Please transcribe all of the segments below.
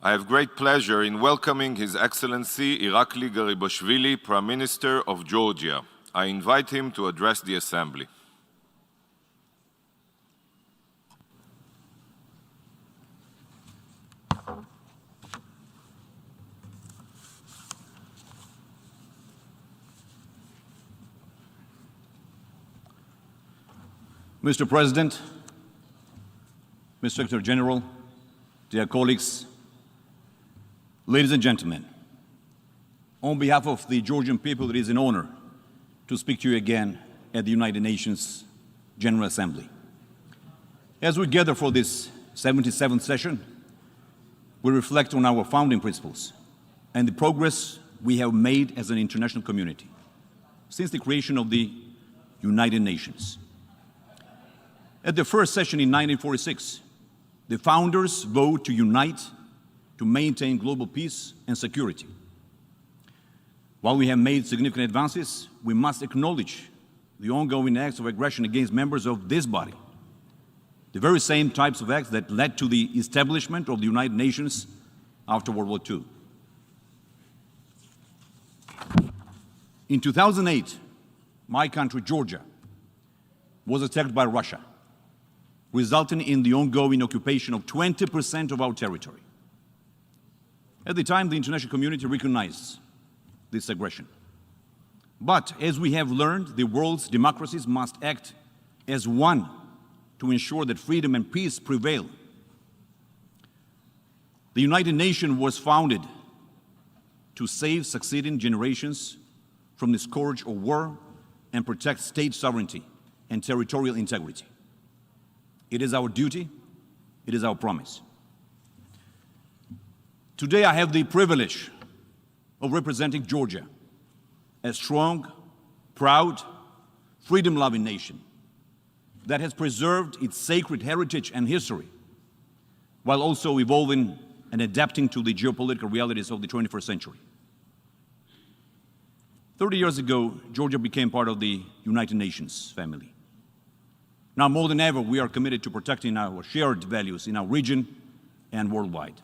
I have great pleasure in welcoming His Excellency Irakli Garibashvili, Prime Minister of Georgia. I invite him to address the Assembly. Mr. President, Mr. Secretary General, dear colleagues, ladies and gentlemen, on behalf of the Georgian people, it is an honor to speak to you again at the United Nations General Assembly. As we gather for this 77th session, we reflect on our founding principles and the progress we have made as an international community since the creation of the United Nations. At the first session in 1946, the founders vowed to unite to maintain global peace and security. While we have made significant advances, we must acknowledge the ongoing acts of aggression against members of this body, the very same types of acts that led to the establishment of the United Nations after World War II. In 2008, my country, Georgia, was attacked by Russia, resulting in the ongoing occupation of 20% of our territory. At the time, the international community recognized this aggression. But as we have learned, the world's democracies must act as one to ensure that freedom and peace prevail. The United Nations was founded to save succeeding generations from the scourge of war and protect state sovereignty and territorial integrity. It is our duty, it is our promise. Today I have the privilege of representing Georgia, a strong, proud, freedom-loving nation that has preserved its sacred heritage and history while also evolving and adapting to the geopolitical realities of the 21st century. 30 years ago, Georgia became part of the United Nations family. Now, more than ever, we are committed to protecting our shared values in our region and worldwide.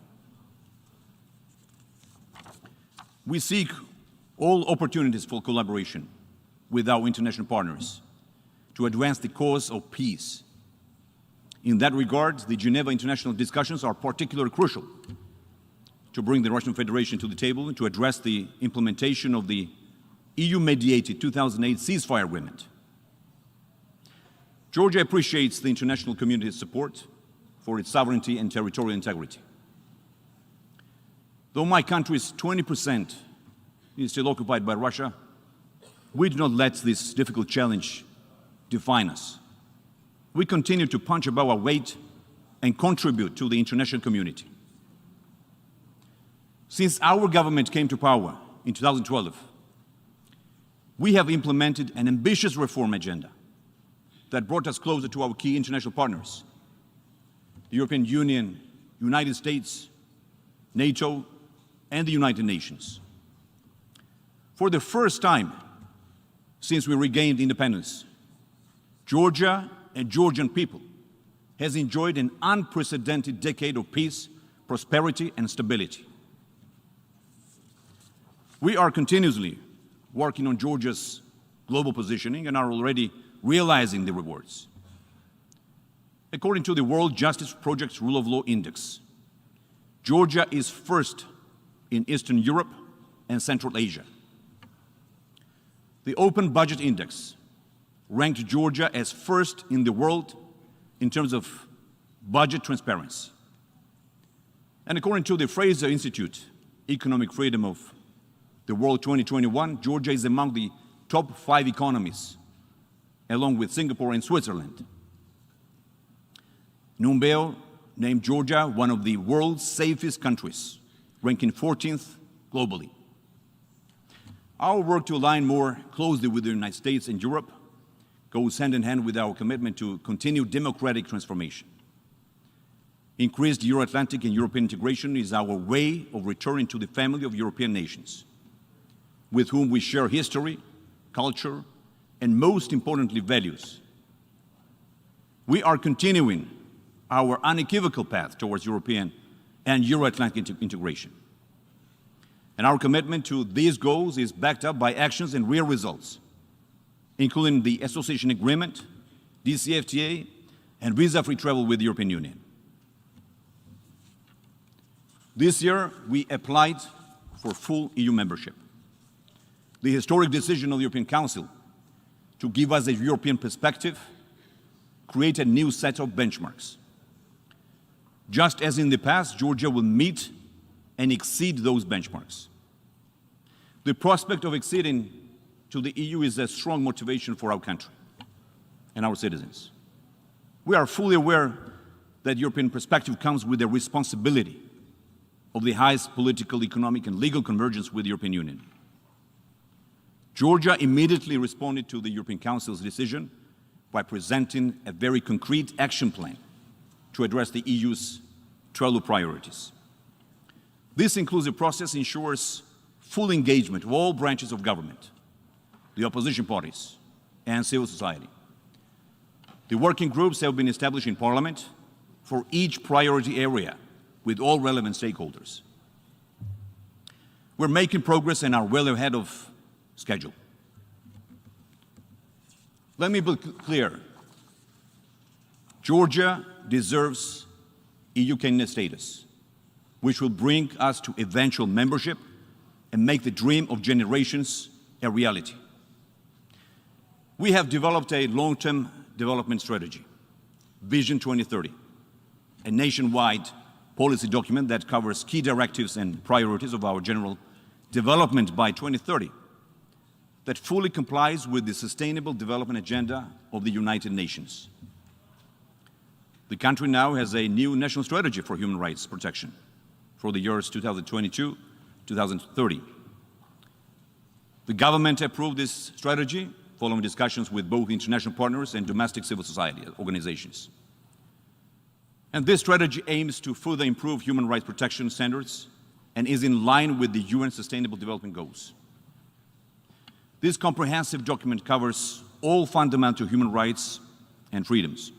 We seek all opportunities for collaboration with our international partners to advance the cause of peace. In that regard, the Geneva international discussions are particularly crucial to bring the Russian Federation to the table and to address the implementation of the EU-mediated 2008 ceasefire agreement. Georgia appreciates the international community's support for its sovereignty and territorial integrity. Though my country's 20% is still occupied by Russia, we do not let this difficult challenge define us. We continue to punch above our weight and contribute to the international community. Since our government came to power in 2012, we have implemented an ambitious reform agenda that brought us closer to our key international partners, the European Union, United States, NATO, and the United Nations. For the first time since we regained independence, Georgia and Georgian people has enjoyed an unprecedented decade of peace, prosperity, and stability. We are continuously working on Georgia's global positioning and are already realizing the rewards. According to the World Justice Project's Rule of Law Index, Georgia is first in Eastern Europe and Central Asia. The Open Budget Index ranked Georgia as first in the world in terms of budget transparency. And according to the Fraser Institute Economic Freedom of the World 2021, Georgia is among the top 5 economies, along with Singapore and Switzerland. Numbeo named Georgia one of the world's safest countries, ranking 14th globally. Our work to align more closely with the United States and Europe goes hand in hand with our commitment to continue democratic transformation. Increased Euro-Atlantic and European integration is our way of returning to the family of European nations, with whom we share history, culture, and most importantly, values. We are continuing our unequivocal path towards European and Euro-Atlantic integration. And our commitment to these goals is backed up by actions and real results, including the Association Agreement, DCFTA, and visa-free travel with the European Union. This year, we applied for full EU membership. The historic decision of the European Council to give us a European perspective created a new set of benchmarks. Just as in the past, Georgia will meet and exceed those benchmarks. The prospect of acceding to the EU is a strong motivation for our country and our citizens. We are fully aware that European perspective comes with the responsibility of the highest political, economic, and legal convergence with the European Union. Georgia immediately responded to the European Council's decision by presenting a very concrete action plan to address the EU's 12 priorities. This inclusive process ensures full engagement of all branches of government, the opposition parties, and civil society. The working groups have been established in Parliament for each priority area with all relevant stakeholders. We're making progress and are well ahead of schedule. Let me be clear. Georgia deserves EU candidate status, which will bring us to eventual membership and make the dream of generations a reality. We have developed a long-term development strategy, Vision 2030, a nationwide policy document that covers key directives and priorities of our general development by 2030 that fully complies with the Sustainable Development Agenda of the United Nations. The country now has a new national strategy for human rights protection for the years 2022-2030. The government approved this strategy following discussions with both international partners and domestic civil society organizations. And this strategy aims to further improve human rights protection standards and is in line with the UN Sustainable Development Goals. This comprehensive document covers all fundamental human rights and freedoms.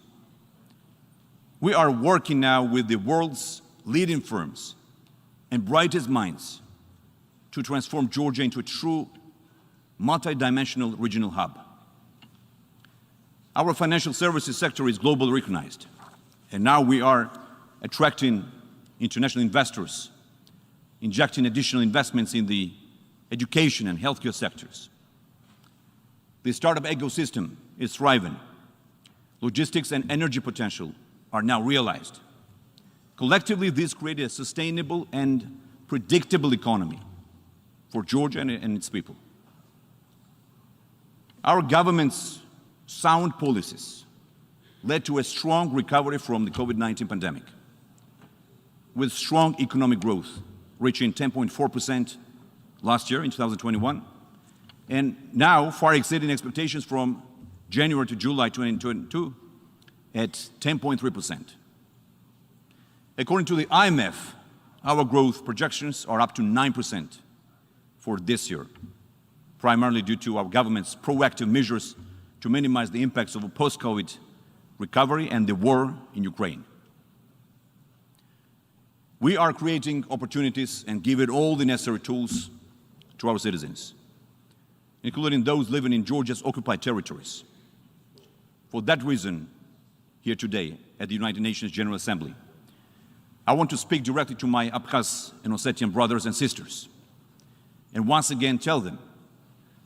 We are working now with the world's leading firms and brightest minds to transform Georgia into a true multidimensional regional hub. Our financial services sector is globally recognized, and now we are attracting international investors, injecting additional investments in the education and healthcare sectors. The startup ecosystem is thriving. Logistics and energy potential are now realized. Collectively, this creates a sustainable and predictable economy for Georgia and its people. Our government's sound policies led to a strong recovery from the COVID-19 pandemic, with strong economic growth reaching 10.4% last year in 2021, and now far exceeding expectations from January to July 2022 at 10.3%. According to the IMF, our growth projections are up to 9% for this year, primarily due to our government's proactive measures to minimize the impacts of a post-COVID recovery and the war in Ukraine. We are creating opportunities and giving all the necessary tools to our citizens, including those living in Georgia's occupied territories. For that reason, here today at the United Nations General Assembly, I want to speak directly to my Abkhaz and Ossetian brothers and sisters, and once again tell them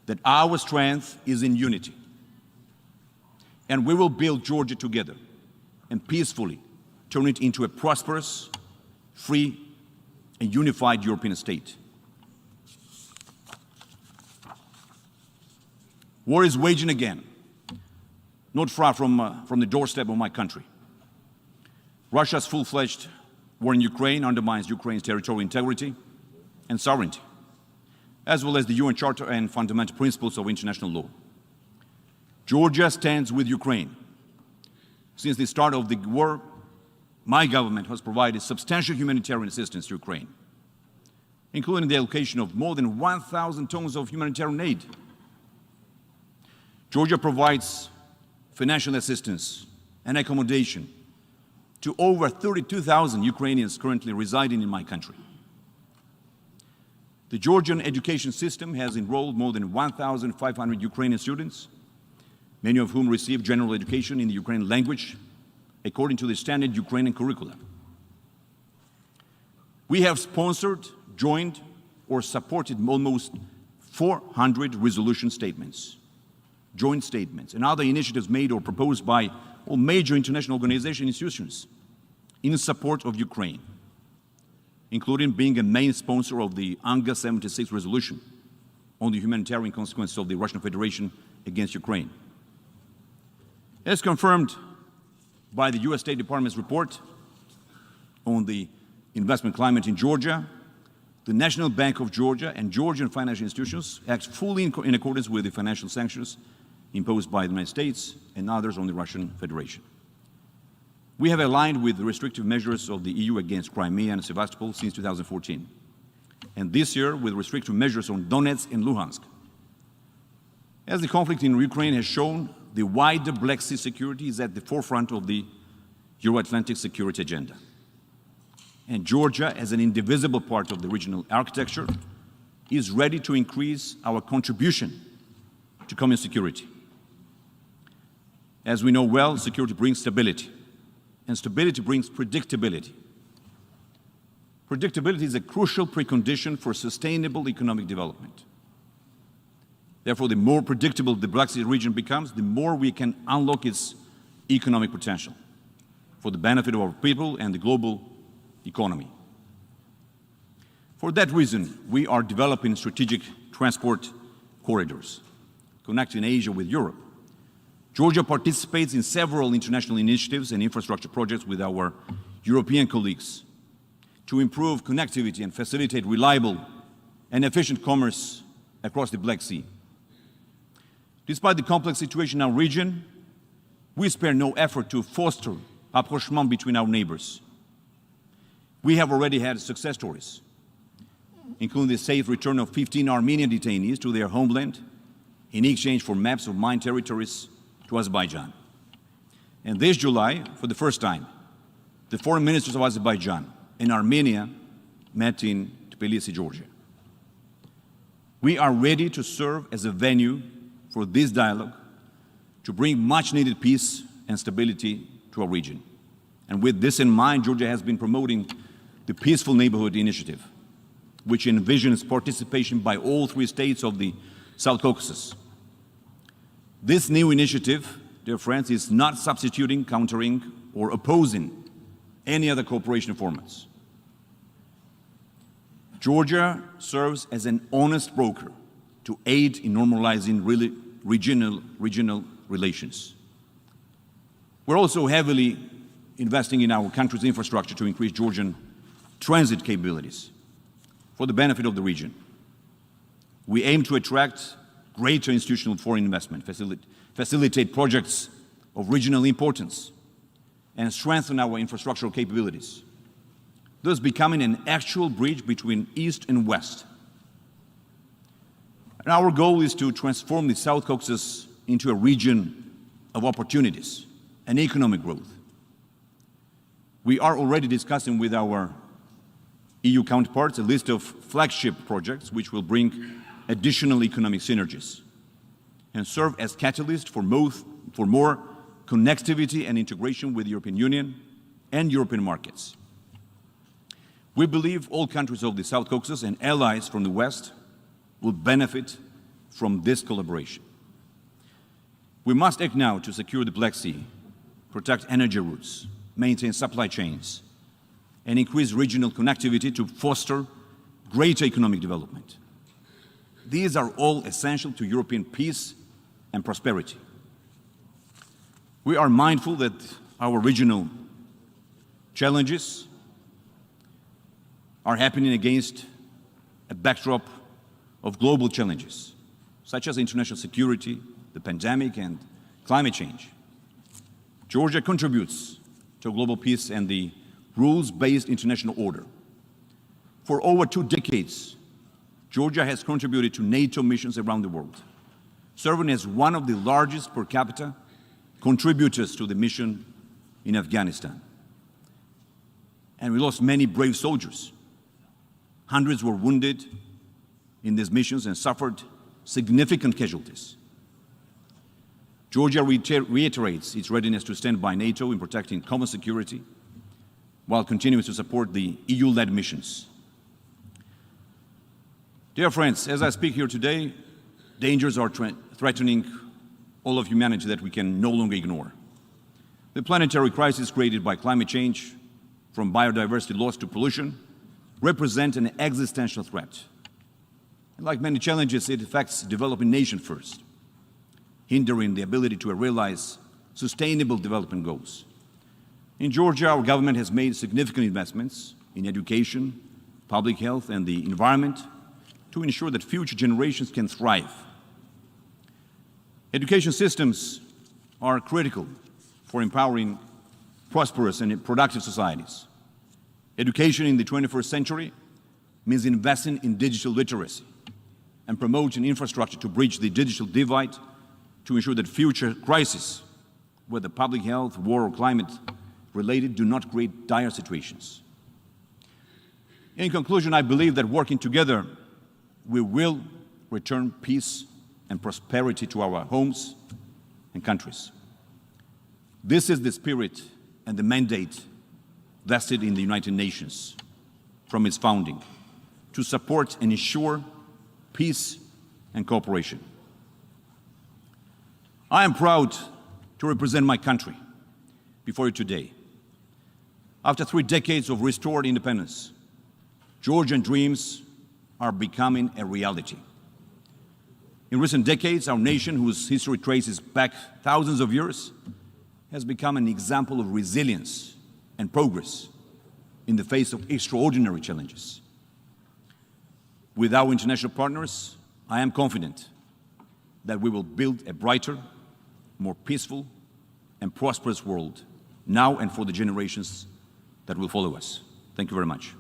that our strength is in unity, and we will build Georgia together and peacefully turn it into a prosperous, free, and unified European state. War is waging again, not far from the doorstep of my country. Russia's full-fledged war in Ukraine undermines Ukraine's territorial integrity and sovereignty, as well as the UN Charter and fundamental principles of international law. Georgia stands with Ukraine. Since the start of the war, my government has provided substantial humanitarian assistance to Ukraine, including the allocation of more than 1,000 tons of humanitarian aid. Georgia provides financial assistance and accommodation to over 32,000 Ukrainians currently residing in my country. The Georgian education system has enrolled more than 1,500 Ukrainian students, many of whom receive general education in the Ukrainian language according to the standard Ukrainian curriculum. We have sponsored, joined, or supported almost 400 resolution statements, joint statements, and other initiatives made or proposed by all major international organizations and institutions in support of Ukraine, including being a main sponsor of the UNGA 76 resolution on the humanitarian consequences of the Russian Federation against Ukraine. As confirmed by the US State Department's report on the investment climate in Georgia, the National Bank of Georgia and Georgian financial institutions act fully in accordance with the financial sanctions imposed by the United States and others on the Russian Federation. We have aligned with the restrictive measures of the EU against Crimea and Sevastopol since 2014, and this year with restrictive measures on Donetsk and Luhansk. As the conflict in Ukraine has shown, the wider Black Sea security is at the forefront of the Euro-Atlantic security agenda. And Georgia, as an indivisible part of the regional architecture, is ready to increase our contribution to common security. As we know well, security brings stability, and stability brings predictability. Predictability is a crucial precondition for sustainable economic development. Therefore, the more predictable the Black Sea region becomes, the more we can unlock its economic potential for the benefit of our people and the global economy. For that reason, we are developing strategic transport corridors connecting Asia with Europe. Georgia participates in several international initiatives and infrastructure projects with our European colleagues to improve connectivity and facilitate reliable and efficient commerce across the Black Sea. Despite the complex situation in our region, we spare no effort to foster rapprochement between our neighbors. We have already had success stories, including the safe return of 15 Armenian detainees to their homeland in exchange for maps of mine territories to Azerbaijan. And this July, for the first time, the foreign ministers of Azerbaijan and Armenia met in Tbilisi, Georgia. We are ready to serve as a venue for this dialogue to bring much-needed peace and stability to our region. And with this in mind, Georgia has been promoting the Peaceful Neighborhood Initiative, which envisions participation by all three states of the South Caucasus. This new initiative, dear friends, is not substituting, countering, or opposing any other cooperation formats. Georgia serves as an honest broker to aid in normalizing regional relations. We're also heavily investing in our country's infrastructure to increase Georgian transit capabilities for the benefit of the region. We aim to attract greater institutional foreign investment, facilitate projects of regional importance, and strengthen our infrastructural capabilities, thus becoming an actual bridge between East and West. And our goal is to transform the South Caucasus into a region of opportunities and economic growth. We are already discussing with our EU counterparts a list of flagship projects which will bring additional economic synergies and serve as catalyst for more connectivity and integration with the European Union and European markets. We believe all countries of the South Caucasus and allies from the West will benefit from this collaboration. We must act now to secure the Black Sea, protect energy routes, maintain supply chains, and increase regional connectivity to foster greater economic development. These are all essential to European peace and prosperity. We are mindful that our regional challenges are happening against a backdrop of global challenges, such as international security, the pandemic, and climate change. Georgia contributes to global peace and the rules-based international order. For over 2 decades, Georgia has contributed to NATO missions around the world, serving as one of the largest per capita contributors to the mission in Afghanistan. and we lost many brave soldiers. Hundreds were wounded in these missions and suffered significant casualties. Georgia reiterates its readiness to stand by NATO in protecting common security, while continuing to support the EU-led missions. Dear friends, as I speak here today, dangers are threatening all of humanity that we can no longer ignore. The planetary crisis created by climate change, from biodiversity loss to pollution, represent an existential threat. And like many challenges, it affects developing nations first, hindering the ability to realize sustainable development goals. In Georgia, our government has made significant investments in education, public health, and the environment to ensure that future generations can thrive. Education systems are critical for empowering prosperous and productive societies. Education in the 21st century means investing in digital literacy and promoting infrastructure to bridge the digital divide to ensure that future crises, whether public health, war, or climate related, do not create dire situations. In conclusion, I believe that working together, we will return peace and prosperity to our homes and countries. This is the spirit and the mandate vested in the United Nations from its founding, to support and ensure peace and cooperation. I am proud to represent my country before you today. After 3 decades of restored independence, Georgian dreams are becoming a reality. In recent decades, our nation, whose history traces back thousands of years, has become an example of resilience and progress in the face of extraordinary challenges. With our international partners, I am confident that we will build a brighter, more peaceful, and prosperous world now and for the generations that will follow us. Thank you very much.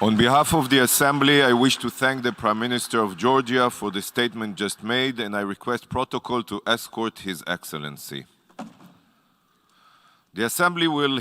On behalf of the Assembly, I wish to thank the Prime Minister of Georgia for the statement just made, and I request protocol to escort His Excellency. The Assembly will